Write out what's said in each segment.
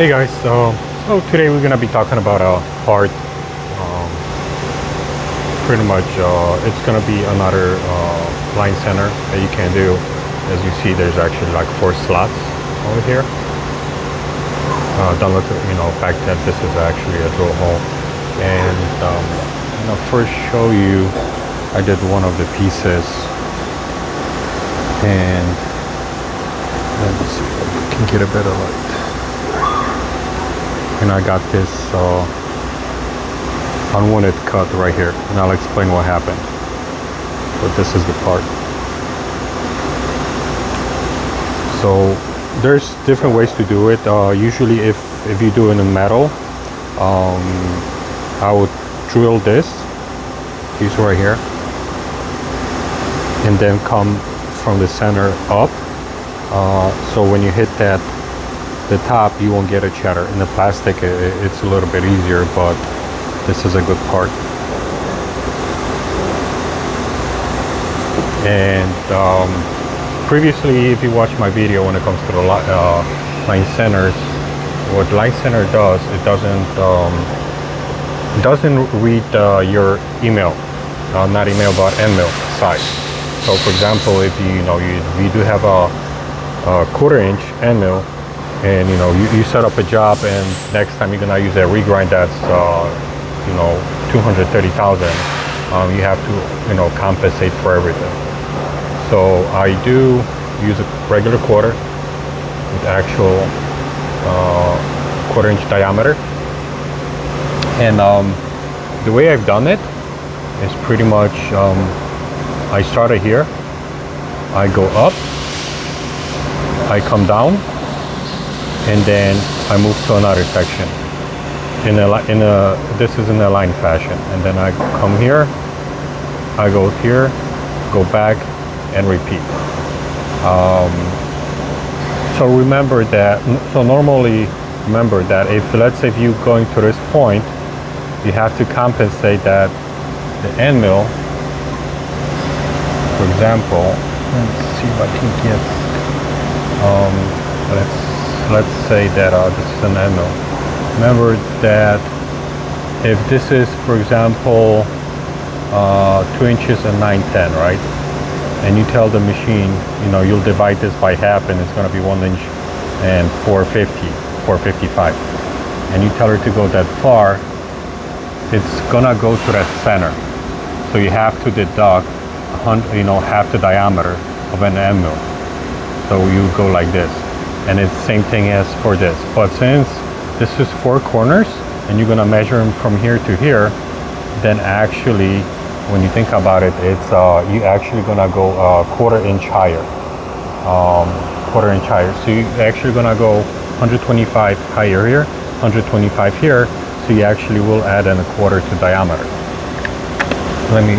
Hey guys, so today we're gonna be talking about a part. Pretty much, it's gonna be another line center that you can do. As you see, there's actually like 4 slots over here. Don't look, back that this is actually a drill hole. And first show you, I did one of the pieces, and let me see if I can get a better light. And I got this unwanted cut right here, and I'll explain what happened. But this is the part. So there's different ways to do it. Usually if you do it in metal, I would drill this piece right here and then come from the center up, so when you hit the top, you won't get a chatter. In the plastic, it's a little bit easier, but this is a good part. And previously, if you watch my video when it comes to the line centers, what line center does, it doesn't read your email, not email, but end mill size. So for example, if you do have a 1/4 inch end mill, and you set up a job, and next time you're gonna use a regrind that's 230,000, you have to compensate for everything. So I do use a regular quarter with actual 1/4 inch diameter, and the way I've done it is pretty much, I started here, I go up, I come down, and then I move to another section this is in a line fashion, and then I come here, I go here, go back, and repeat. So normally remember that let's say if you're going to this point, you have to compensate that the end mill, for example, let's see if I can get let's say that this is an end mill. Remember that if this is, for example, 2 inches and 9/10, right? And you tell the machine, you'll divide this by half, and it's going to be 1 inch and 455. And you tell her to go that far, it's going to go to that center. So you have to deduct, half the diameter of an end mill. So you go like this. And it's the same thing as for this, but since this is 4 corners and you're gonna measure them from here to here, then actually when you think about it, it's you actually gonna go 1/4 inch higher, 1/4 inch higher. So you actually gonna go 125 higher here, 125 here. So you actually will add a 1/4 to diameter. Let me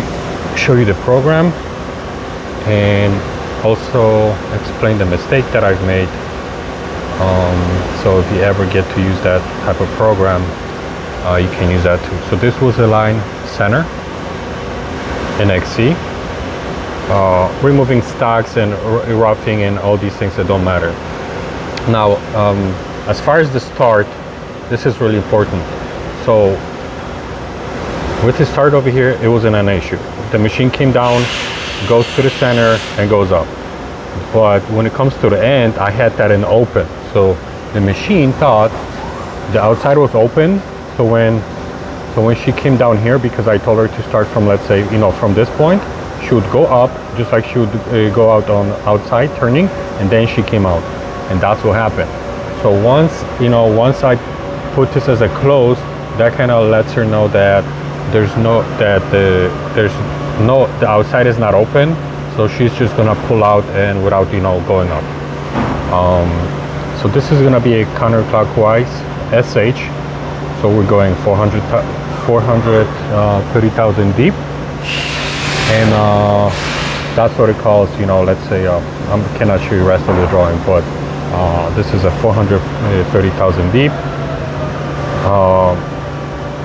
show you the program and also explain the mistake that I've made. So if you ever get to use that type of program, you can use that too. So this was a line center in XC. Removing stocks and roughing and all these things that don't matter. Now, as far as the start, this is really important. So with the start over here, it wasn't an issue. The machine came down, goes to the center, and goes up. But when it comes to the end, I had that in open. So the machine thought the outside was open. So when she came down here, because I told her to start from, let's say, from this point, she would go up, just like she would go out on outside turning, and then she came out, and that's what happened. So once I put this as a closed, that kind of lets her know that the outside is not open. So she's just gonna pull out and without going up. So this is gonna be a counterclockwise SH. So we're going 430,000 deep, and that's what it calls. Let's say I cannot show you the rest of the drawing, but this is a 430,000 deep,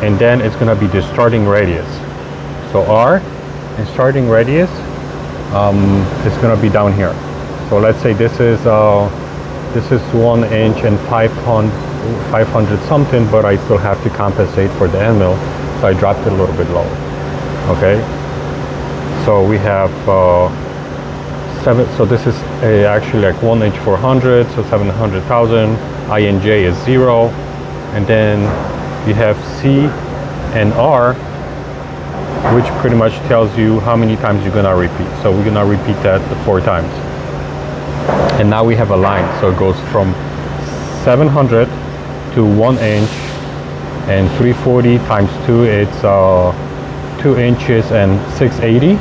and then it's gonna be the starting radius. So R and starting radius. It's gonna be down here. So let's say this is 1 inch and 500 something, but I still have to compensate for the end mill, so I dropped it a little bit lower. Okay, so we have so this is actually like 1 inch 400, so 700,000. INJ is 0, and then you have C and R, which pretty much tells you how many times you're gonna repeat. So we're gonna repeat that 4 times. And now we have a line, so it goes from 700 to 1 inch, and 340 times 2, it's 2 inches and 680.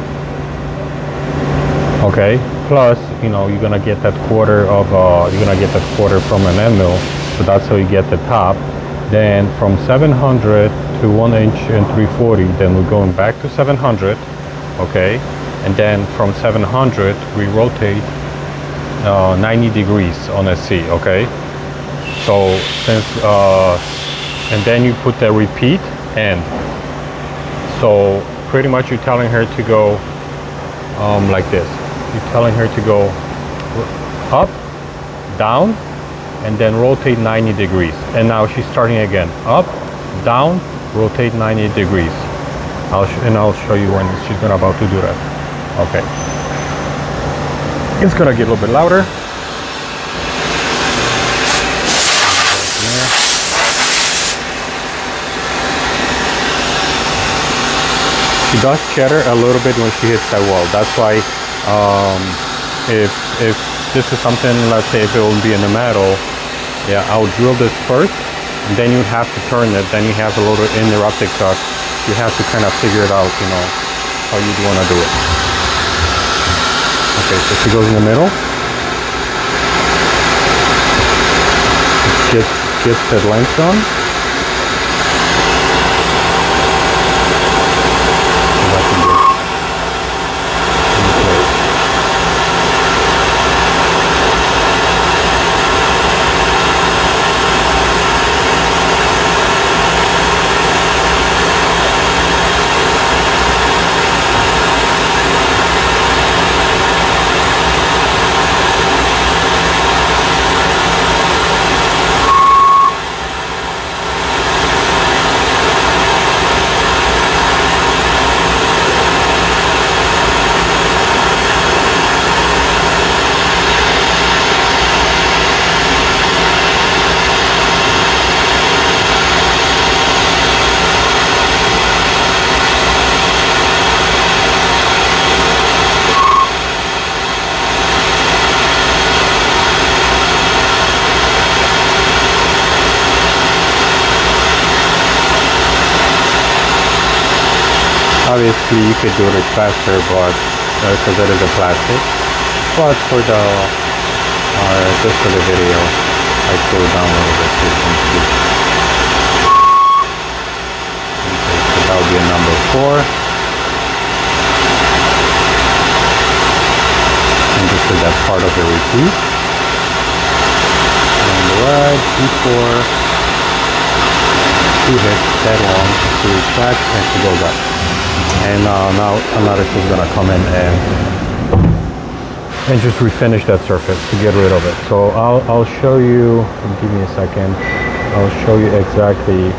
Okay, plus, you know, you're gonna get that quarter from an end mill, so that's how you get the top. Then from 700 to 1 inch and 340, then we're going back to 700. Okay, and then from 700 we rotate 90 degrees on a C. Okay, so since and then you put the repeat end. So pretty much you're telling her to go like this. You're telling her to go up, down, and then rotate 90 degrees. And now she's starting again. Up, down, rotate 90 degrees. I'll show you when she's about to do that. Okay. It's gonna get a little bit louder. She does chatter a little bit when she hits that wall. That's why if this is something, let's say if it will be in the metal, yeah, I'll drill this first, and then you have to turn it, then you have a little interrupted cut. You have to kind of figure it out, you know, how you want to do it. Okay, so she goes in the middle. Gets that length done. Obviously you could do it faster, but because it is a plastic, but for the just for the video I slow it down a little bit so you can see. Okay, so that would be a number 4, and this is that part of the repeat. And the right before 2 hits that long to retract, and she goes up. And now another is gonna come in and just refinish that surface to get rid of it. So I'll show you. Give me a second. I'll show you exactly.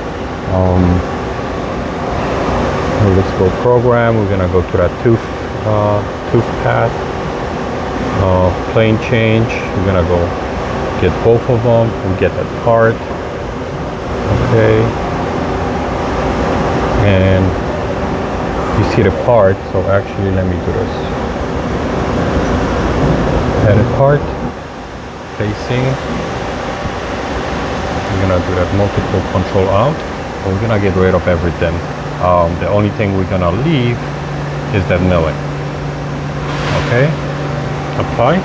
Let's go program. We're gonna go to that tooth path. Plane change. We're gonna go get both of them. We get that part. Okay. And you see the part, so actually let me do this. Edit part, facing. We're gonna do that multiple control out. But we're gonna get rid of everything. The only thing we're gonna leave is that milling. Okay, apply.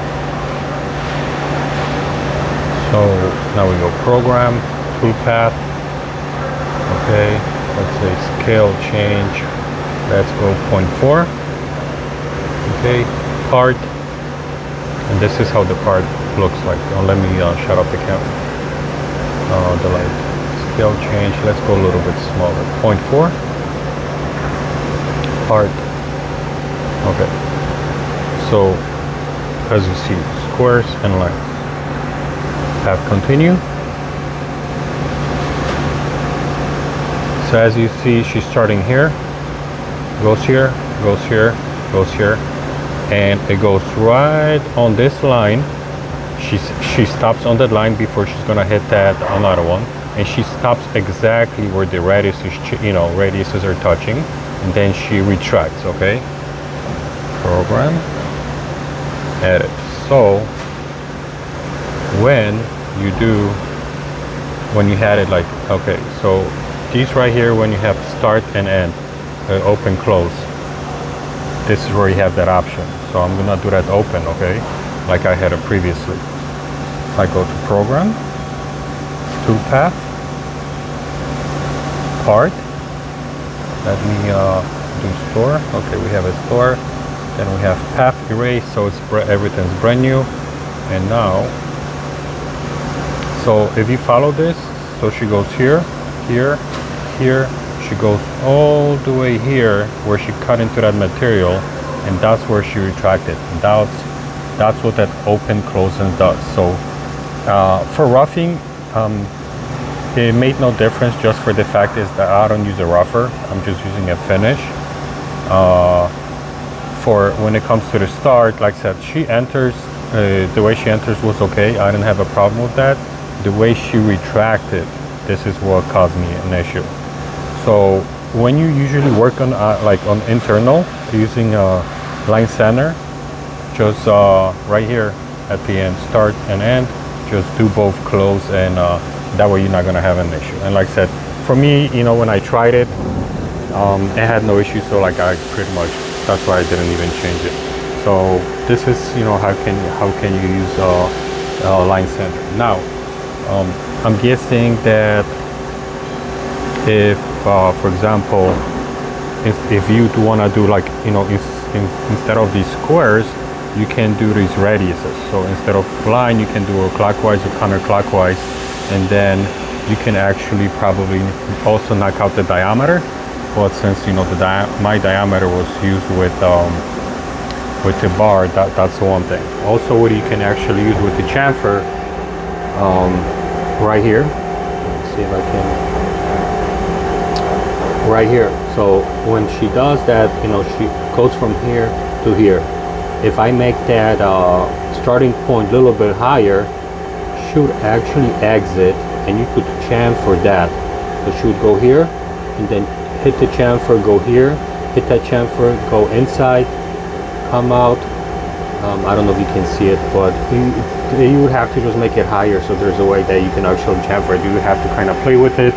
So now we go program, toolpath. Okay, let's say scale change. Let's go 0.4. Okay, part, and this is how the part looks like. Now let me shut off the camera. The light. Scale change. Let's go a little bit smaller. 0.4. Part. Okay. So as you see, squares and length. Tap continue. So as you see, she's starting here, goes here, goes here, goes here, and it goes right on this line. She stops on that line before she's gonna hit that another one, and she stops exactly where the radiuses are touching, and then she retracts. Okay, program, edit. So when you had it like, okay, so these right here, when you have start and end, open, close, this is where you have that option. So I'm gonna do that open, okay, like I had it previously. I go to program, toolpath, part, let me do store. Okay, we have a store, then we have path erase, so it's everything's brand new. And now, so if you follow this, so she goes here, here, here, she goes all the way here where she cut into that material, and that's where she retracted. And that's what that open close and does. So for roughing, it made no difference, just for the fact is that I don't use a rougher, I'm just using a finish. For when it comes to the start, like I said, she enters, the way she enters was okay, I didn't have a problem with that. The way she retracted, this is what caused me an issue. So when you usually work on like on internal using line center, just right here at the end, start and end, just do both close, and that way you're not gonna have an issue. And like I said, for me, when I tried it, it had no issue. So like I pretty much, that's why I didn't even change it. So this is how can you use line center. Now I'm guessing that if for example, if you want to do like instead of these squares, you can do these radiuses. So instead of line, you can do a clockwise or counterclockwise, and then you can actually probably also knock out the diameter. But since my diameter was used with the bar, that's the one thing. Also, what you can actually use with the chamfer, right here. Let's see if I can. Right here. So when she does that, she goes from here to here. If I make that starting point a little bit higher, she would actually exit, and you could chamfer that. So she would go here, and then hit the chamfer, go here, hit that chamfer, go inside, come out. I don't know if you can see it, but you would have to just make it higher. So there's a way that you can actually chamfer it. You would have to kind of play with it,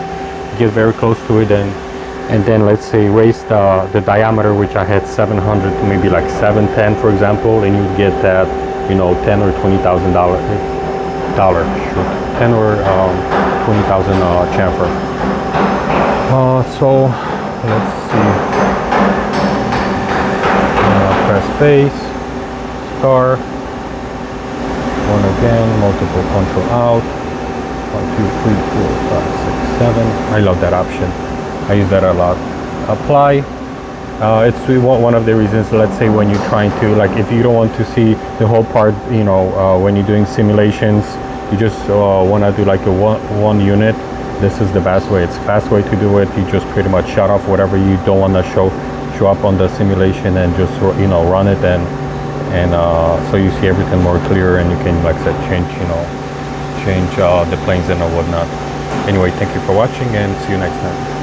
get very close to it, and then let's say raise the diameter, which I had 700 to maybe like 710, for example, and you get that, $10 or $20,000, $10 or $20,000 chamfer. So let's see. Press space, star, one again, multiple control out, 1, 2, 3, 4, 5, 6, 7. I love that option. I use that a lot. Apply. It's one of the reasons, let's say when you're trying to, like, if you don't want to see the whole part, when you're doing simulations, you just want to do like a one unit. This is the best way. It's a fast way to do it. You just pretty much shut off whatever you don't want to show up on the simulation, and just run it, and so you see everything more clear, and you can, like I said, change the planes and whatnot. Anyway, thank you for watching, and see you next time.